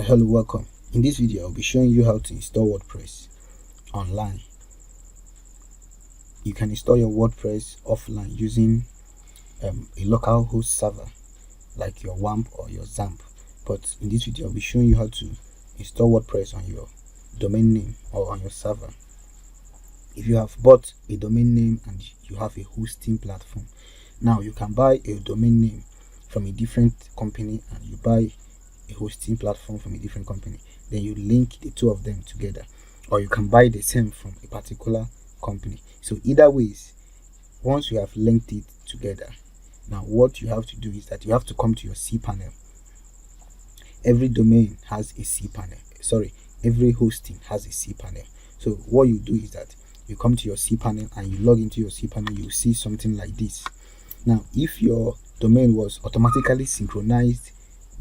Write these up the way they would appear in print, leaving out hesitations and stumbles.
Hello, welcome. In this video I'll be showing you how to install WordPress online. You can install your WordPress offline using a local host server like your WAMP or your XAMPP, but in this video I'll be showing you how to install WordPress on your domain name or on your server. If you have bought a domain name and you have a hosting platform, now you can buy a domain name from a different company and you buy a hosting platform from a different company, then you link the two of them together, or you can buy the same from a particular company. So either ways, once you have linked it together, now what you have to do is that you have to come to your cPanel. Every domain has a cPanel, every hosting has a cPanel. So what you do is that you come to your cPanel and you log into your cPanel. You see something like this. Now if your domain was automatically synchronized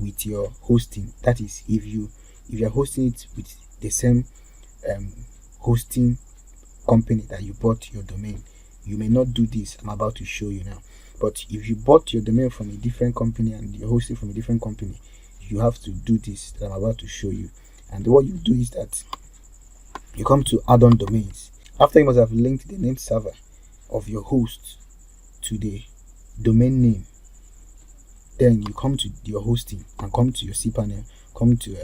with your hosting, that is, if you're hosting it with the same hosting company that you bought your domain, you may not do this I'm about to show you now. But if you bought your domain from a different company and you're hosting from a different company, you have to do this that I'm about to show you. And what you do is that you come to add-on domains. After you must have linked the name server of your host to the domain name, then you come to your hosting and come to your cPanel, come to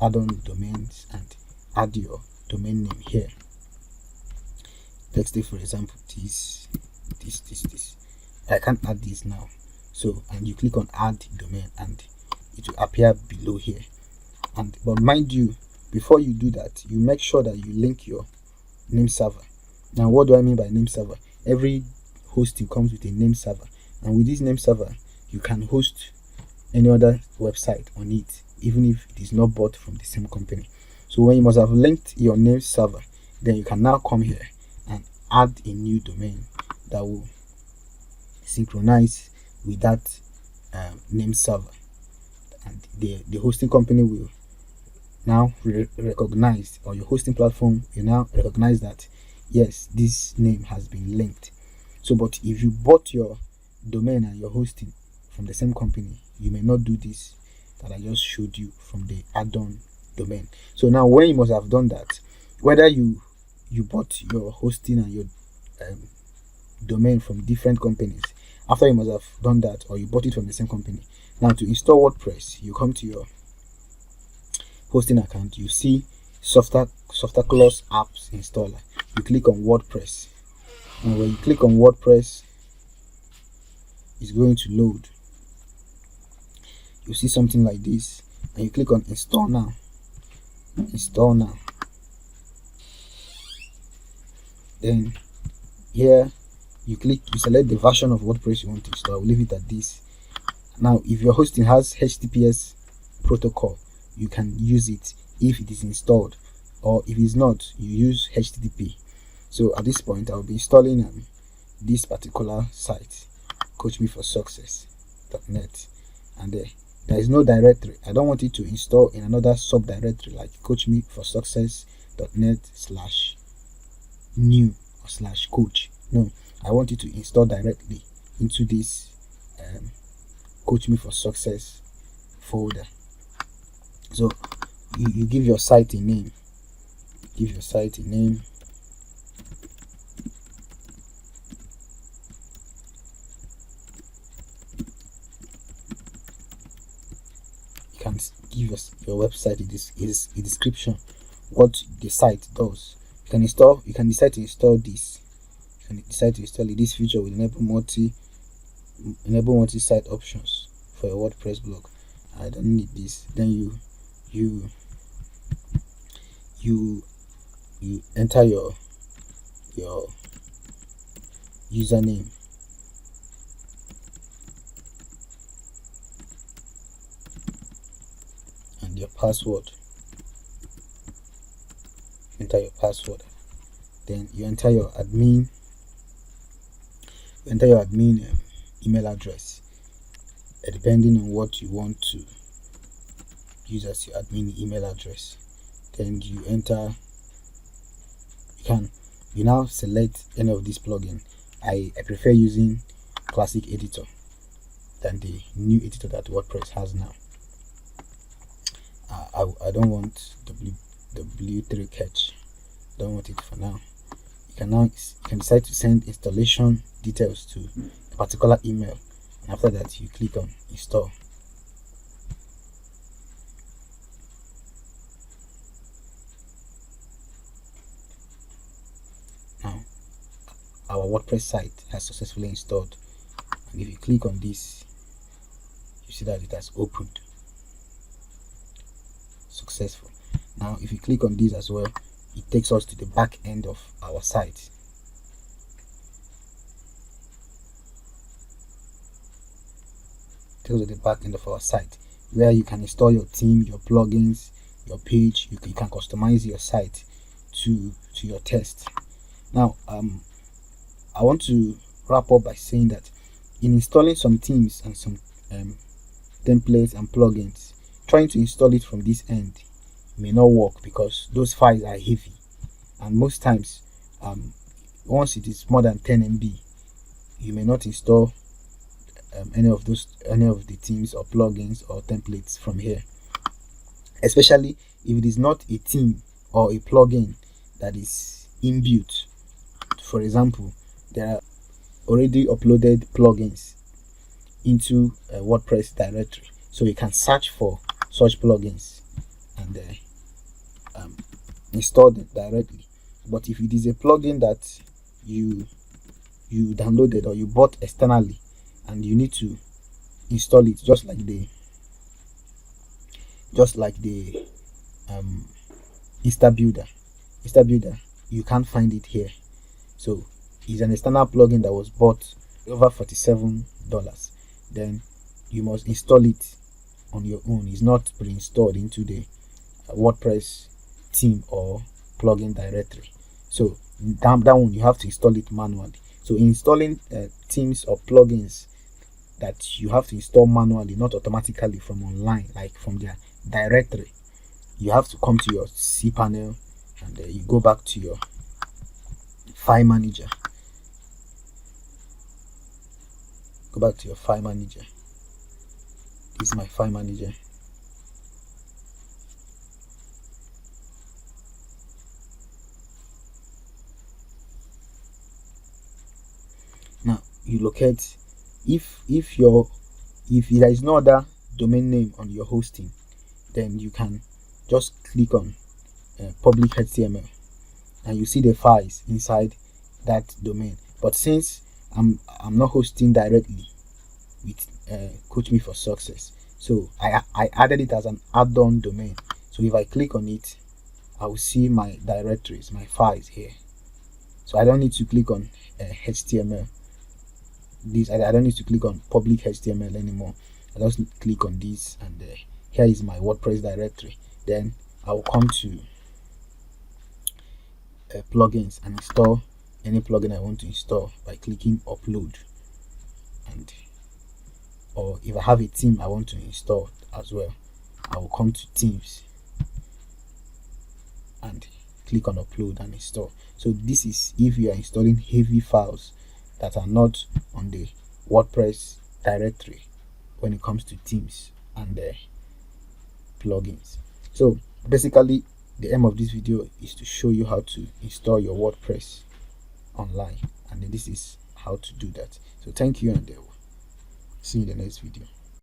add-on domains and add your domain name here. Let's take for example this. I can't add this now, so and you click on add domain and it will appear below here. But mind you, before you do that, you make sure that you link your name server. Now what do I mean by name server? Every hosting comes with a name server, and with this name server you can host any other website on it, even if it is not bought from the same company. So when you must have linked your name server, then you can now come here and add a new domain that will synchronize with that name server, and the hosting company will now recognize, or your hosting platform will now recognize that yes, this name has been linked. So but if you bought your domain and your hosting from the same company, you may not do this that I just showed you from the add-on domain. So now when you must have done that, whether you bought your hosting and your domain from different companies, after you must have done that, or you bought it from the same company, now to install WordPress, you come to your hosting account, you see Software Clause Apps Installer, you click on WordPress, and when you click on WordPress, it's going to load. You see something like this, and you click on install now. Then here you select the version of WordPress you want to install. I'll leave it at this. Now if your hosting has HTTPS protocol, you can use it if it is installed, or if it's not, you use HTTP. So at this point I'll be installing this particular site, coachmeforsuccess.net, and there is no directory. I don't want it to install in another subdirectory like coachmeforsuccess.net/new or /coach. No, I want it to install directly into this Coach Me for Success folder. So you give your site a name. You can give your website a description, what the site does. You can decide to install this. This feature will enable multi-site options for your WordPress blog. I don't need this. Then you enter your username, and your password. Enter your password. Then you enter your admin email address, depending on what you want to use as your admin email address. Then you now select any of these plugins. I prefer using Classic Editor than the new editor that WordPress has now. I don't want w3 catch, don't want it for now. You can decide to send installation details to a particular email, and after that you click on install. Now our WordPress site has successfully installed, and if you click on this, you see that it has opened successful. Now if you click on this as well, it takes us to the back end of our site. To the back end of our site, where you can install your theme, your plugins, your page. You can customize your site to your taste. Now I want to wrap up by saying that in installing some themes and some templates and plugins, trying to install it from this end may not work because those files are heavy, and most times once it is more than 10 MB, you may not install any of the themes or plugins or templates from here, especially if it is not a theme or a plugin that is inbuilt. For example, there are already uploaded plugins into a WordPress directory, so you can search for such plugins and install them directly. But if it is a plugin that you downloaded or you bought externally and you need to install it, just like the Insta Builder, you can't find it here. So it's an external plugin that was bought over $47. Then you must install it on your own. It's not pre-installed into the WordPress theme or plugin directory. So that one you have to install it manually. So installing themes or plugins that you have to install manually, not automatically from online, like from their directory, you have to come to your cPanel and you go back to your file manager. Go back to your file manager. This is my file manager. Now you locate, if there is no other domain name on your hosting, then you can just click on public HTML and you see the files inside that domain. But since I'm not hosting directly with Coach Me for Success, so I added it as an add-on domain. So if I click on it, I will see my directories, my files here. So I don't need to click on HTML. I don't need to click on public HTML anymore. I just click on this, and here is my WordPress directory. Then I will come to plugins and install any plugin I want to install by clicking upload. And or if I have a theme I want to install as well, I will come to themes and click on upload and install. So this is if you are installing heavy files that are not on the WordPress directory when it comes to themes and plugins. So basically the aim of this video is to show you how to install your WordPress online, and this is how to do that. So thank you, and see you in the next video.